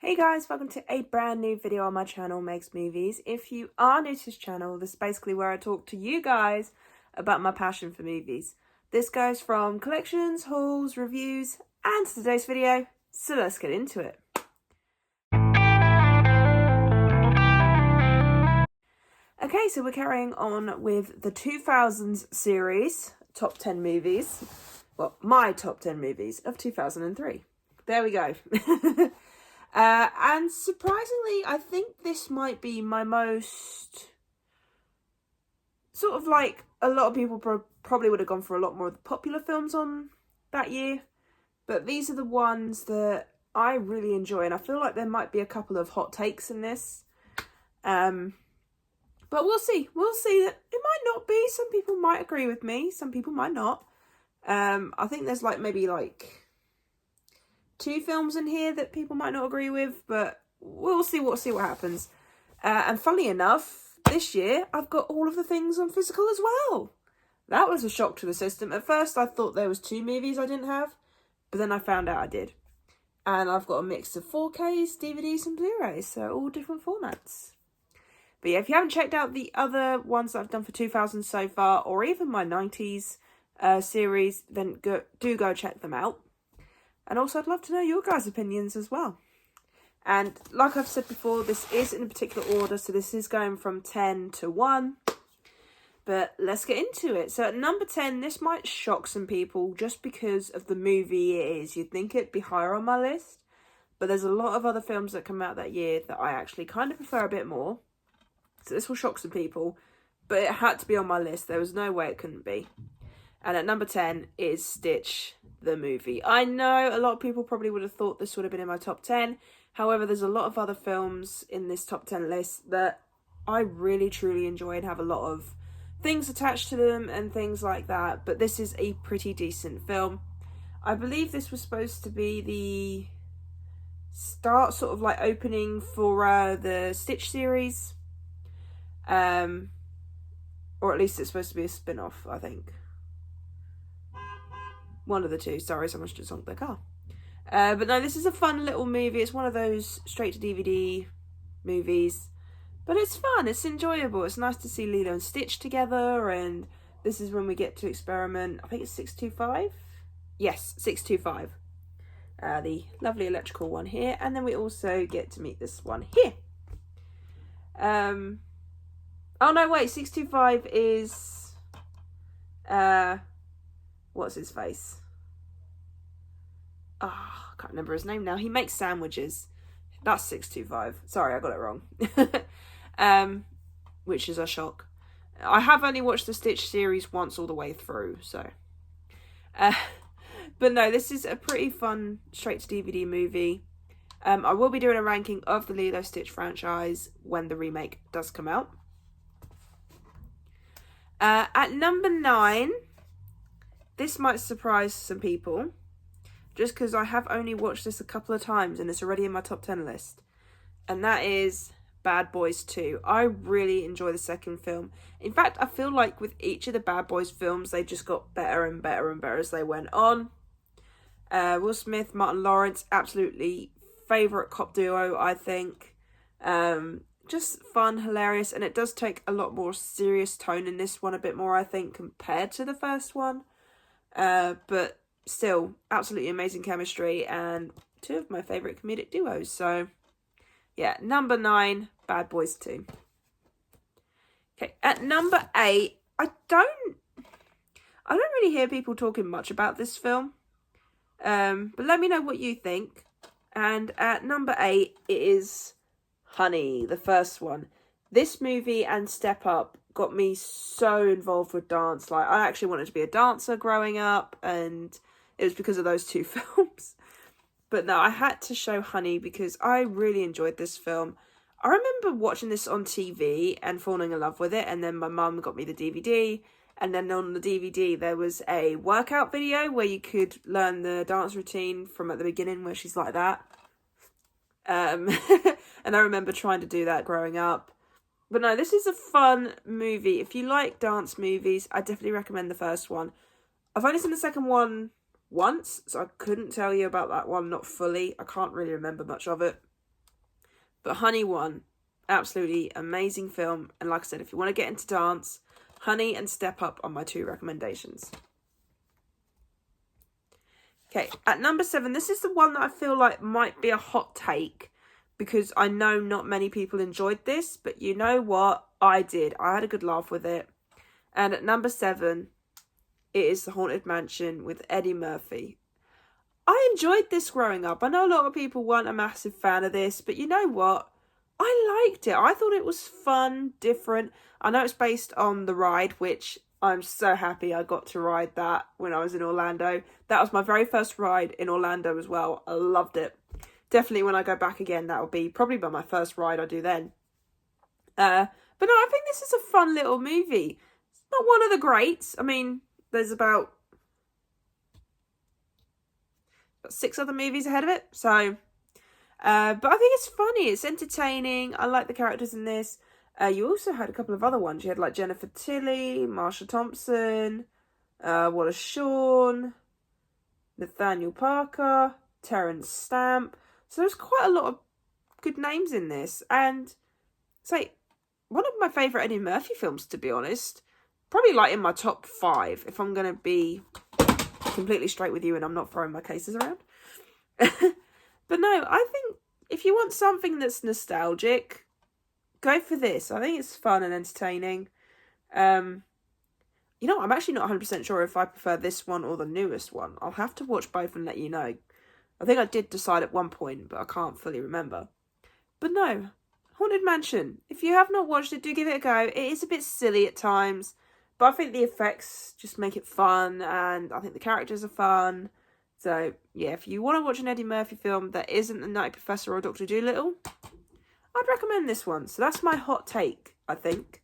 Hey guys, welcome to a brand new video on my channel, Meg's Movies. If you are new to this channel, this is basically where I talk to you guys about my passion for movies. This goes from collections, hauls, reviews, and today's video, so let's get into it. Okay, so we're carrying on with the 2000s series, top 10 movies. Well, my top 10 movies of 2003. There we go. And surprisingly, I think this might be my most, sort of like, a lot of people probably would have gone for a lot more of the popular films on that year. But these are the ones that I really enjoy. And I feel like there might be a couple of hot takes in this. But we'll see. We'll see. That it might not be. Some people might agree with me. Some people might not. I think there's maybe 2 films in here that people might not agree with, but we'll see what happens. And funnily enough, this year I've got all of the things on physical as well. That was a shock to the system. At first I thought there was 2 movies I didn't have, but then I found out I did. And I've got a mix of 4Ks, DVDs and Blu-rays, so all different formats. But yeah, if you haven't checked out the other ones that I've done for 2000 so far, or even my 90s series, then do go check them out. And also, I'd love to know your guys' opinions as well. And like I've said before, this is in a particular order. So this is going from 10 to 1. But let's get into it. So at number 10, this might shock some people just because of the movie it is. You'd think it'd be higher on my list. But there's a lot of other films that come out that year that I actually kind of prefer a bit more. So this will shock some people. But it had to be on my list. There was no way it couldn't be. And at number 10 is Stitch, the movie. I know a lot of people probably would have thought this would have been in my top 10. However, there's a lot of other films in this top 10 list that I really truly enjoy and have a lot of things attached to them and things like that. But this is a pretty decent film. I believe this was supposed to be the start, sort of like opening for the Stitch series. Or at least it's supposed to be a spin-off, I think. One of the two. Sorry, someone's just honked their car. But no, this is a fun little movie. It's one of those straight to DVD movies. But it's fun. It's enjoyable. It's nice to see Lilo and Stitch together. And this is when we get to experiment. I think it's 625? Yes, 625. The lovely electrical one here. And then we also get to meet this one here. Oh no, wait. 625 is... what's his face? I can't remember his name now. He makes sandwiches. That's 625. Sorry, I got it wrong. Which is a shock. I have only watched the Stitch series once all the way through, so. But no, this is a pretty fun straight to DVD movie. I will be doing a ranking of the Lilo Stitch franchise when the remake does come out. At number 9... this might surprise some people, just because I have only watched this a couple of times and it's already in my top 10 list. And that is Bad Boys 2. I really enjoy the second film. In fact, I feel like with each of the Bad Boys films, they just got better and better and better as they went on. Will Smith, Martin Lawrence, absolutely favourite cop duo, I think. Just fun, hilarious, and it does take a lot more serious tone in this one, a bit more, I think, compared to the first one. But still, absolutely amazing chemistry and 2 of my favourite comedic duos. So, yeah, number 9, Bad Boys 2. Okay, at number 8, I don't really hear people talking much about this film. But let me know what you think. And at number 8, it is Honey, the first one. This movie and Step Up got me so involved with dance. Like, I actually wanted to be a dancer growing up, and it was because of those 2 films. But no, I had to show Honey because I really enjoyed this film. I remember watching this on TV and falling in love with it, and then my mum got me the DVD, and then on the DVD there was a workout video where you could learn the dance routine from at the beginning where she's like that. And I remember trying to do that growing up. But no, this is a fun movie. If you like dance movies, I definitely recommend the first one. I've only seen the second one once, so I couldn't tell you about that one, not fully. I can't really remember much of it. But Honey won. Absolutely amazing film. And like I said, if you want to get into dance, Honey and Step Up are my 2 recommendations. Okay, at number 7, this is the one that I feel like might be a hot take, because I know not many people enjoyed this, but you know what? I did. I had a good laugh with it. And at number 7, it is The Haunted Mansion with Eddie Murphy. I enjoyed this growing up. I know a lot of people weren't a massive fan of this, but you know what? I liked it. I thought it was fun, different. I know it's based on the ride, which I'm so happy I got to ride that when I was in Orlando. That was my very first ride in Orlando as well. I loved it. Definitely when I go back again, that will be probably my first ride I do then. But no, I think this is a fun little movie. It's not one of the greats. I mean, there's about 6 other movies ahead of it. So, but I think it's funny. It's entertaining. I like the characters in this. You also had a couple of other ones. You had like Jennifer Tilly, Marsha Thompson, Wallace Shawn, Nathaniel Parker, Terrence Stamp. So there's quite a lot of good names in this. And it's like one of my favourite Eddie Murphy films, to be honest. Probably like in my top 5, if I'm going to be completely straight with you and I'm not throwing my cases around. But no, I think if you want something that's nostalgic, go for this. I think it's fun and entertaining. You know, I'm actually not 100% sure if I prefer this one or the newest one. I'll have to watch both and let you know. I think I did decide at one point, but I can't fully remember. But no, Haunted Mansion. If you have not watched it, do give it a go. It is a bit silly at times, but I think the effects just make it fun, and I think the characters are fun. So, yeah, if you want to watch an Eddie Murphy film that isn't The Nutty Professor or Dr. Dolittle, I'd recommend this one. So that's my hot take, I think.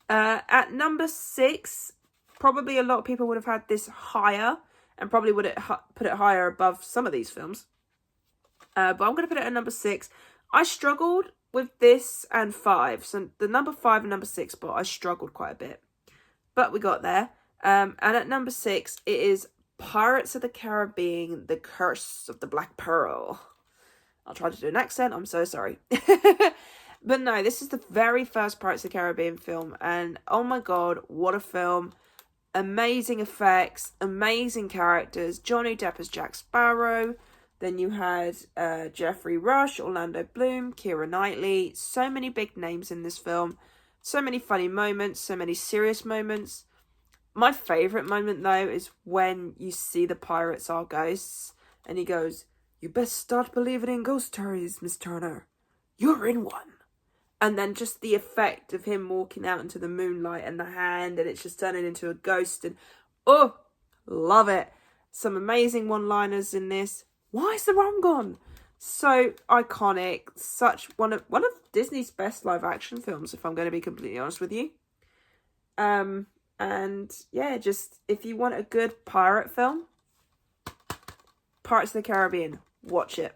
At number 6, probably a lot of people would have had this higher and probably would have put it higher above some of these films. But I'm going to put it at number 6. I struggled with this and 5. So the number 5 and number 6 spot, I struggled quite a bit. But we got there. And at number 6, it is Pirates of the Caribbean, The Curse of the Black Pearl. I'll try to do an accent. I'm so sorry. But no, this is the very first Pirates of the Caribbean film. And oh my God, what a film. Amazing effects, amazing characters. Johnny Depp as Jack Sparrow. Then you had Jeffrey Rush, Orlando Bloom, Keira Knightley. So many big names in this film. So many funny moments, so many serious moments. My favourite moment, though, is when you see the pirates are ghosts. And he goes, "You best start believing in ghost stories, Miss Turner. You're in one." And then just the effect of him walking out into the moonlight and the hand, and it's just turning into a ghost. And, oh, love it. Some amazing one-liners in this. Why is the rum gone? So iconic. Such one of Disney's best live-action films, if I'm going to be completely honest with you. And yeah, just if you want a good pirate film, Pirates of the Caribbean, watch it.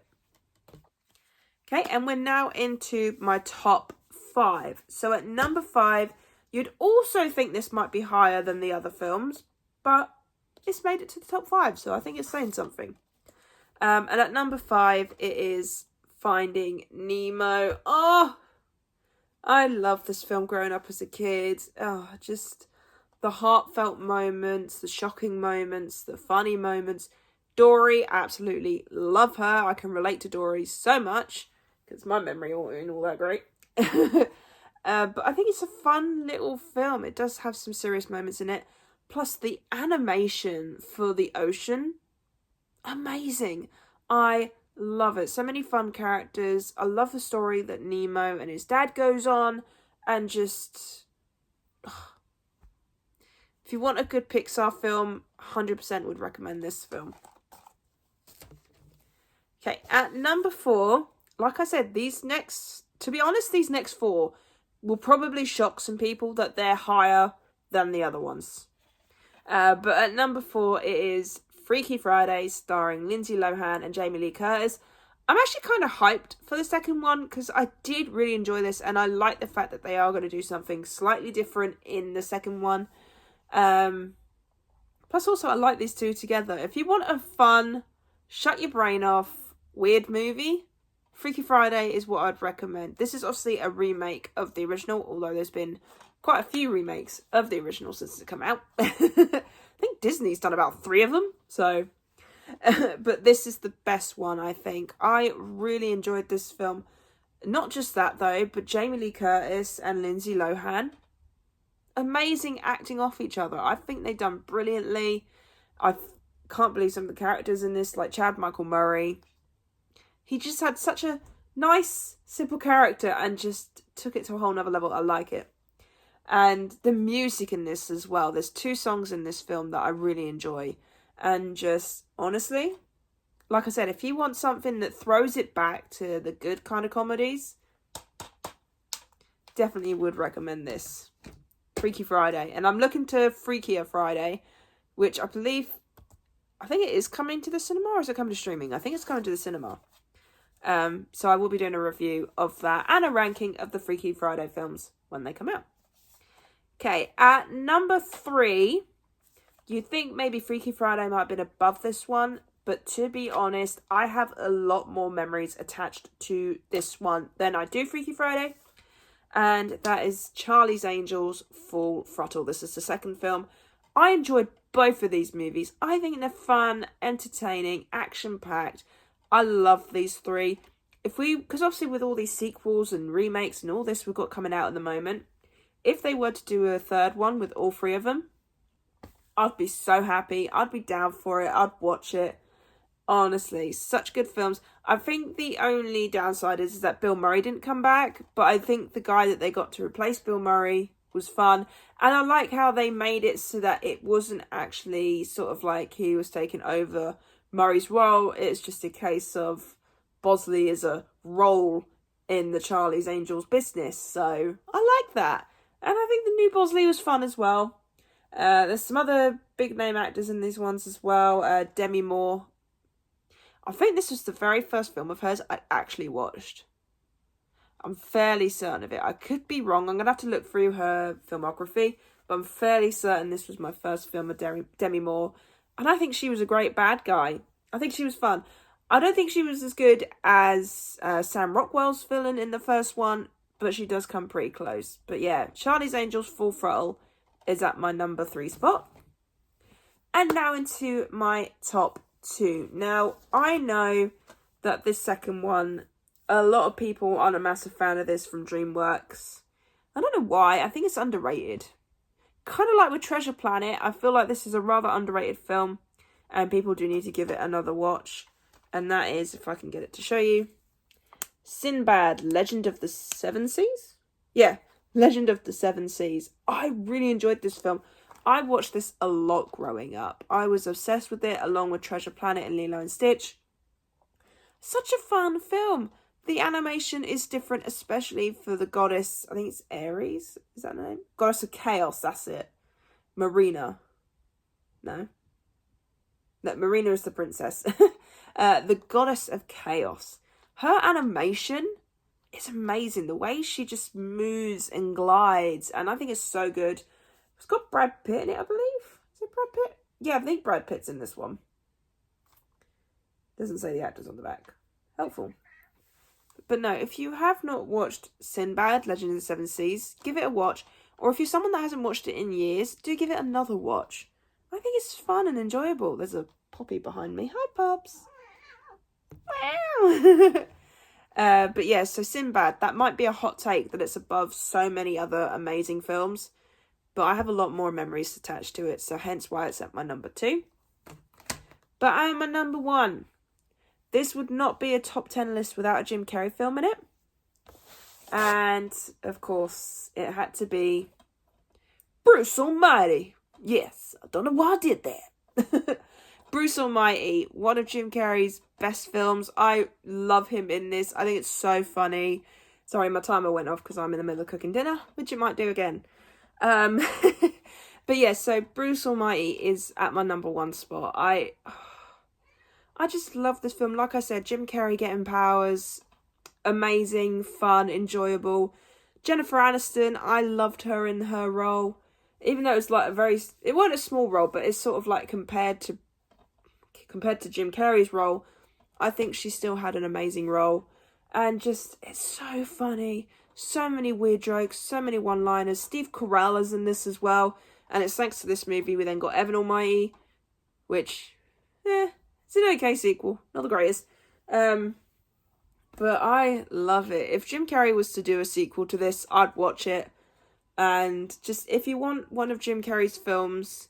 Okay, and we're now into my top 5. So at number 5, you'd also think this might be higher than the other films, but it's made it to the top 5, so I think it's saying something. And at number 5, it is Finding Nemo. Oh, I love this film growing up as a kid. Oh, just the heartfelt moments, the shocking moments, the funny moments. Dory, absolutely love her. I can relate to Dory so much because my memory ain't all that great. But I think it's a fun little film. It does have some serious moments in it. Plus the animation for the ocean, amazing. I love it. So many fun characters. I love the story that Nemo and his dad goes on. And just, if you want a good Pixar film, 100% would recommend this film. Okay, at number 4, like I said, these next 4 will probably shock some people that they're higher than the other ones. But at number 4, it is Freaky Friday, starring Lindsay Lohan and Jamie Lee Curtis. I'm actually kind of hyped for the second one because I did really enjoy this, and I like the fact that they are going to do something slightly different in the second one. Plus, also, I like these two together. If you want a fun, shut your brain off, weird movie, Freaky Friday is what I'd recommend. This is obviously a remake of the original, although there's been quite a few remakes of the original since it come out. I think Disney's done about 3 of them, so... but this is the best one, I think. I really enjoyed this film. Not just that, though, but Jamie Lee Curtis and Lindsay Lohan. Amazing acting off each other. I think they've done brilliantly. I can't believe some of the characters in this, like Chad Michael Murray. He just had such a nice, simple character and just took it to a whole nother level. I like it. And the music in this as well. There's 2 songs in this film that I really enjoy. And just, honestly, like I said, if you want something that throws it back to the good kind of comedies, definitely would recommend this. Freaky Friday. And I'm looking to Freakier Friday, which I think it is coming to the cinema, or is it coming to streaming? I think it's coming to the cinema. So I will be doing a review of that and a ranking of the Freaky Friday films when they come out. Okay, at number 3, you'd think maybe Freaky Friday might have been above this one, but to be honest, I have a lot more memories attached to this one than I do Freaky Friday. And that is Charlie's Angels Full Throttle. This is the second film. I enjoyed both of these movies. I think they're fun, entertaining, action-packed. I love these 3. Because obviously with all these sequels and remakes and all this we've got coming out at the moment, if they were to do a third one with all 3 of them, I'd be so happy. I'd be down for it. I'd watch it. Honestly, such good films. I think the only downside is that Bill Murray didn't come back, but I think the guy that they got to replace Bill Murray was fun. And I like how they made it so that it wasn't actually sort of like he was taking over Murray's role. It's just a case of Bosley is a role in the Charlie's Angels business. So I like that. And I think the new Bosley was fun as well. There's some other big name actors in these ones as well. Demi Moore. I think this was the very first film of hers I actually watched. I'm fairly certain of it. I could be wrong. I'm going to have to look through her filmography. But I'm fairly certain this was my first film of Demi Moore. And I think she was a great bad guy. I think she was fun. I don't think she was as good as Sam Rockwell's villain in the first one. But she does come pretty close. But yeah, Charlie's Angels Full Throttle is at my number 3 spot. And now into my top 2. Now, I know that this second one, a lot of people aren't a massive fan of this from DreamWorks. I don't know why. I think it's underrated. Kind of like with Treasure Planet, I feel like this is a rather underrated film. And people do need to give it another watch. And that is, if I can get it to show you, Sinbad, Legend of the Seven Seas? Yeah, Legend of the Seven Seas. I really enjoyed this film. I watched this a lot growing up. I was obsessed with it along with Treasure Planet and Lilo and Stitch. Such a fun film. The animation is different, especially for the goddess. I think it's Ares. Is that her name? Goddess of Chaos, that's it. Marina. No, Marina is the princess. The Goddess of Chaos. Her animation is amazing. The way she just moves and glides. And I think it's so good. It's got Brad Pitt in it, I believe. Is it Brad Pitt? Yeah, I think Brad Pitt's in this one. Doesn't say the actors on the back. Helpful. But no, if you have not watched Sinbad, Legend of the Seven Seas, give it a watch. Or if you're someone that hasn't watched it in years, do give it another watch. I think it's fun and enjoyable. There's a puppy behind me. Hi, pups. Wow. But yeah, so Sinbad, that might be a hot take that it's above so many other amazing films. But I have a lot more memories attached to it, so hence why it's at my number 2. But I am my number 1. This would not be a top 10 list without a Jim Carrey film in it. And, of course, it had to be Bruce Almighty. Yes, I don't know why I did that. Bruce Almighty, one of Jim Carrey's best films. I love him in this. I think it's so funny. Sorry, my timer went off because I'm in the middle of cooking dinner, which it might do again. But yeah, so Bruce Almighty is at my number 1 spot. I just love this film. Like I said, Jim Carrey getting powers. Amazing, fun, enjoyable. Jennifer Aniston, I loved her in her role. Even though it was like it wasn't a small role, but it's sort of like compared to Jim Carrey's role, I think she still had an amazing role. And just, it's so funny. So many weird jokes, so many one-liners. Steve Carell is in this as well. And it's thanks to this movie we then got Evan Almighty, which, it's an okay sequel. Not the greatest. But I love it. If Jim Carrey was to do a sequel to this, I'd watch it. And just, if you want one of Jim Carrey's films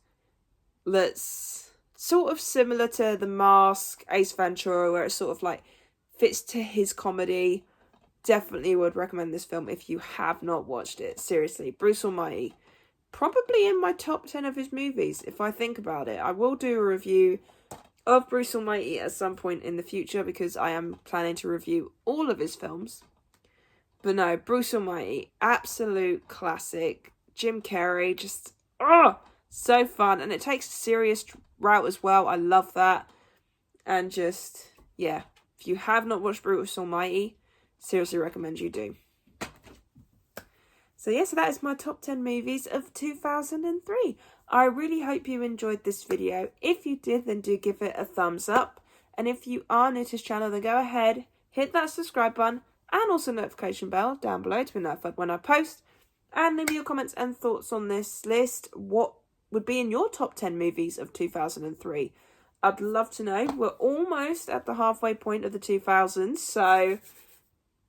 that's sort of similar to The Mask, Ace Ventura, where it sort of like fits to his comedy, definitely would recommend this film if you have not watched it. Seriously, Bruce Almighty. Probably in my top 10 of his movies, if I think about it. I will do a review of Bruce Almighty at some point in the future because I am planning to review all of his films. But no, Bruce Almighty, absolute classic. Jim Carrey, just, so fun. And it takes a serious route as well. I love that. And just, yeah, if you have not watched Bruce Almighty, seriously recommend you do. So yeah, so that is my top 10 movies of 2003. I really hope you enjoyed this video. If you did, then do give it a thumbs up. And if you are new to this channel, then go ahead, hit that subscribe button and also notification bell down below to be notified when I post. And leave me your comments and thoughts on this list. What would be in your top 10 movies of 2003? I'd love to know. We're almost at the halfway point of the 2000s. So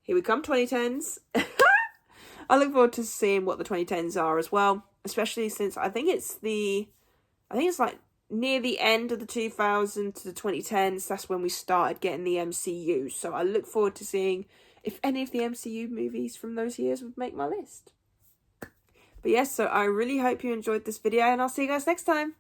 here we come, 2010s. I look forward to seeing what the 2010s are as well, especially since I think it's like near the end of the 2000s to the 2010s. That's when we started getting the MCU. So I look forward to seeing if any of the MCU movies from those years would make my list. But yes, so I really hope you enjoyed this video and I'll see you guys next time.